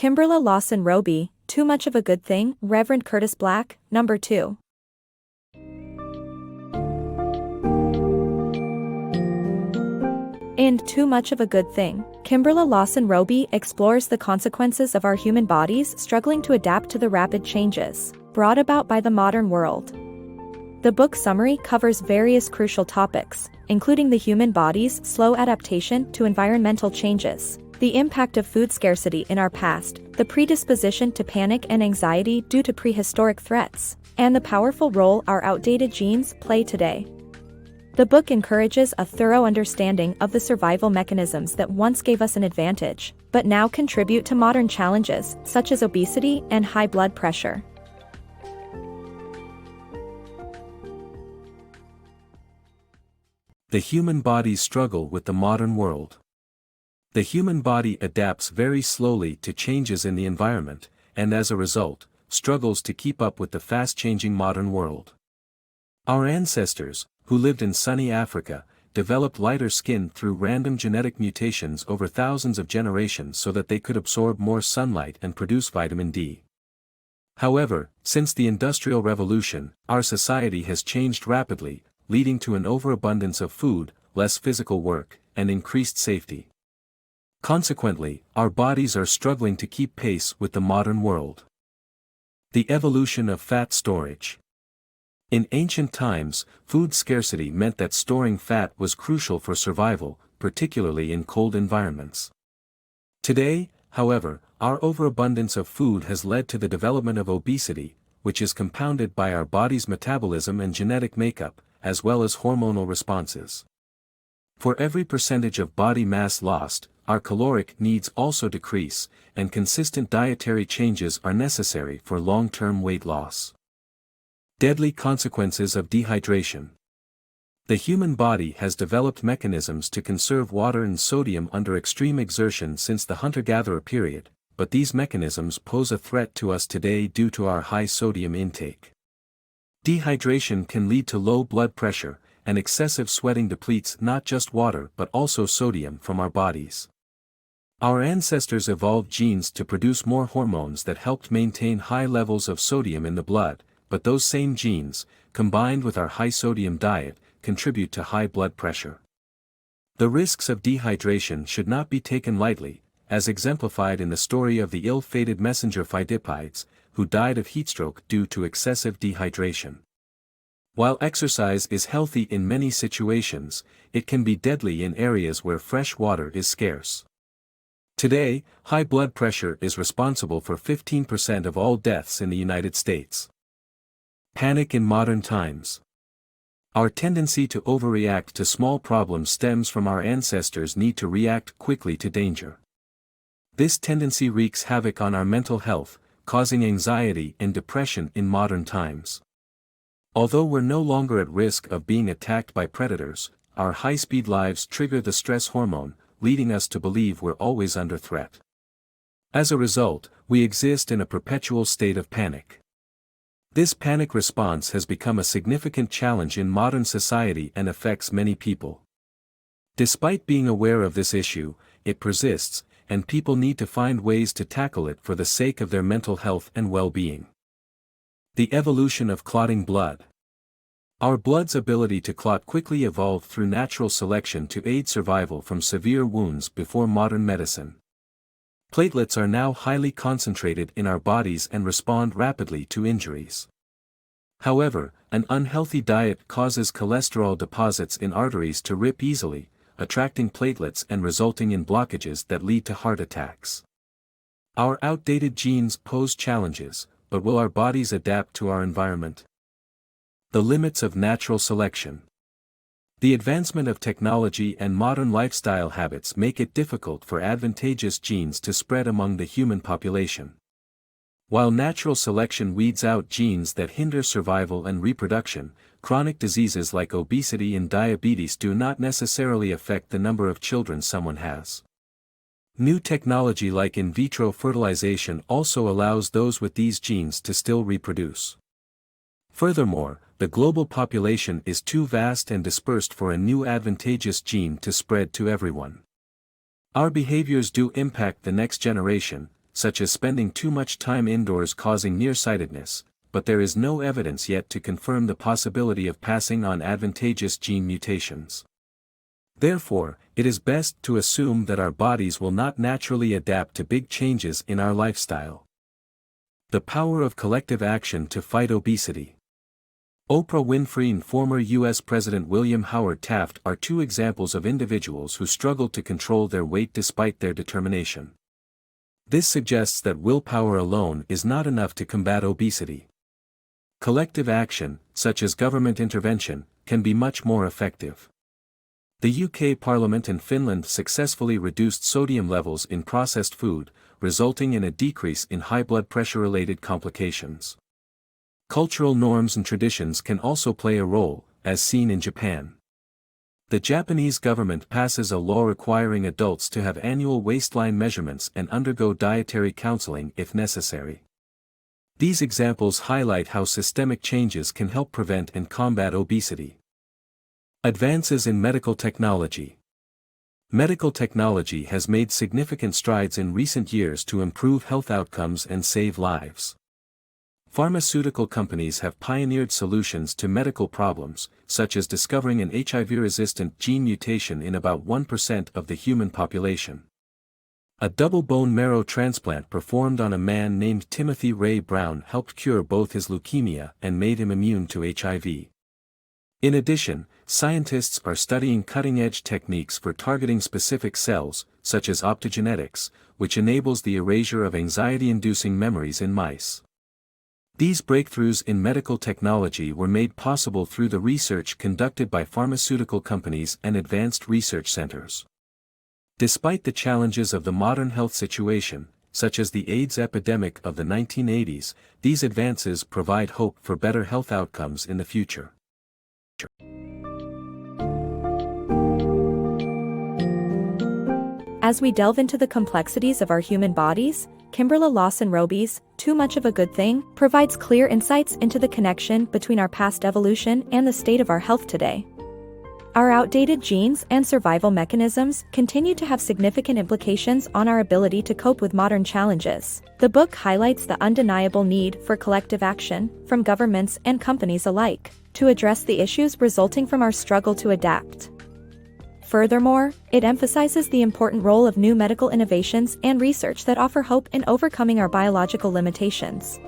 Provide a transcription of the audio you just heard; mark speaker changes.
Speaker 1: Kimberla Lawson Roby, Too Much of a Good Thing, Reverend Curtis Black, Number 2. In Too Much of a Good Thing, Kimberla Lawson Roby explores the consequences of our human bodies struggling to adapt to the rapid changes brought about by the modern world. The book summary covers various crucial topics, including the human body's slow adaptation to environmental changes, the impact of food scarcity in our past, the predisposition to panic and anxiety due to prehistoric threats, and the powerful role our outdated genes play today. The book encourages a thorough understanding of the survival mechanisms that once gave us an advantage, but now contribute to modern challenges such as obesity and high blood pressure.
Speaker 2: The human body's struggle with the modern world. The human body adapts very slowly to changes in the environment, and as a result, struggles to keep up with the fast-changing modern world. Our ancestors, who lived in sunny Africa, developed lighter skin through random genetic mutations over thousands of generations so that they could absorb more sunlight and produce vitamin D. However, since the Industrial Revolution, our society has changed rapidly, leading to an overabundance of food, less physical work, and increased safety. Consequently, our bodies are struggling to keep pace with the modern world. The evolution of fat storage. In ancient times, food scarcity meant that storing fat was crucial for survival, particularly in cold environments. Today, however, our overabundance of food has led to the development of obesity, which is compounded by our body's metabolism and genetic makeup, as well as hormonal responses. For every percentage of body mass lost, our caloric needs also decrease, and consistent dietary changes are necessary for long-term weight loss. Deadly consequences of dehydration. The human body has developed mechanisms to conserve water and sodium under extreme exertion since the hunter-gatherer period, but these mechanisms pose a threat to us today due to our high sodium intake. Dehydration can lead to low blood pressure, and excessive sweating depletes not just water but also sodium from our bodies. Our ancestors evolved genes to produce more hormones that helped maintain high levels of sodium in the blood, but those same genes, combined with our high sodium diet, contribute to high blood pressure. The risks of dehydration should not be taken lightly, as exemplified in the story of the ill-fated messenger Pheidippides, who died of heatstroke due to excessive dehydration. While exercise is healthy in many situations, it can be deadly in areas where fresh water is scarce. Today, high blood pressure is responsible for 15% of all deaths in the United States. Panic in modern times. Our tendency to overreact to small problems stems from our ancestors' need to react quickly to danger. This tendency wreaks havoc on our mental health, causing anxiety and depression in modern times. Although we're no longer at risk of being attacked by predators, our high-speed lives trigger the stress hormone, leading us to believe we're always under threat. As a result, we exist in a perpetual state of panic. This panic response has become a significant challenge in modern society and affects many people. Despite being aware of this issue, it persists, and people need to find ways to tackle it for the sake of their mental health and well-being. The evolution of clotting blood. Our blood's ability to clot quickly evolved through natural selection to aid survival from severe wounds before modern medicine. Platelets are now highly concentrated in our bodies and respond rapidly to injuries. However, an unhealthy diet causes cholesterol deposits in arteries to rip easily, attracting platelets and resulting in blockages that lead to heart attacks. Our outdated genes pose challenges, but will our bodies adapt to our environment? The limits of natural selection. The advancement of technology and modern lifestyle habits make it difficult for advantageous genes to spread among the human population. While natural selection weeds out genes that hinder survival and reproduction, chronic diseases like obesity and diabetes do not necessarily affect the number of children someone has. New technology like in vitro fertilization also allows those with these genes to still reproduce. Furthermore, the global population is too vast and dispersed for a new advantageous gene to spread to everyone. Our behaviors do impact the next generation, such as spending too much time indoors causing nearsightedness, but there is no evidence yet to confirm the possibility of passing on advantageous gene mutations. Therefore, it is best to assume that our bodies will not naturally adapt to big changes in our lifestyle. The power of collective action to fight obesity. Oprah Winfrey and former U.S. President William Howard Taft are two examples of individuals who struggled to control their weight despite their determination. This suggests that willpower alone is not enough to combat obesity. Collective action, such as government intervention, can be much more effective. The UK Parliament and Finland successfully reduced sodium levels in processed food, resulting in a decrease in high blood pressure-related complications. Cultural norms and traditions can also play a role, as seen in Japan. The Japanese government passes a law requiring adults to have annual waistline measurements and undergo dietary counseling if necessary. These examples highlight how systemic changes can help prevent and combat obesity. Advances in medical technology. Medical technology has made significant strides in recent years to improve health outcomes and save lives. Pharmaceutical companies have pioneered solutions to medical problems, such as discovering an HIV-resistant gene mutation in about 1% of the human population. A double bone marrow transplant performed on a man named Timothy Ray Brown helped cure both his leukemia and made him immune to HIV. In addition, scientists are studying cutting-edge techniques for targeting specific cells, such as optogenetics, which enables the erasure of anxiety-inducing memories in mice. These breakthroughs in medical technology were made possible through the research conducted by pharmaceutical companies and advanced research centers. Despite the challenges of the modern health situation, such as the AIDS epidemic of the 1980s, these advances provide hope for better health outcomes in the future.
Speaker 1: As we delve into the complexities of our human bodies, Kimberla Lawson Roby's Too Much of a Good Thing provides clear insights into the connection between our past evolution and the state of our health today. Our outdated genes and survival mechanisms continue to have significant implications on our ability to cope with modern challenges. The book highlights the undeniable need for collective action, from governments and companies alike, to address the issues resulting from our struggle to adapt. Furthermore, it emphasizes the important role of new medical innovations and research that offer hope in overcoming our biological limitations.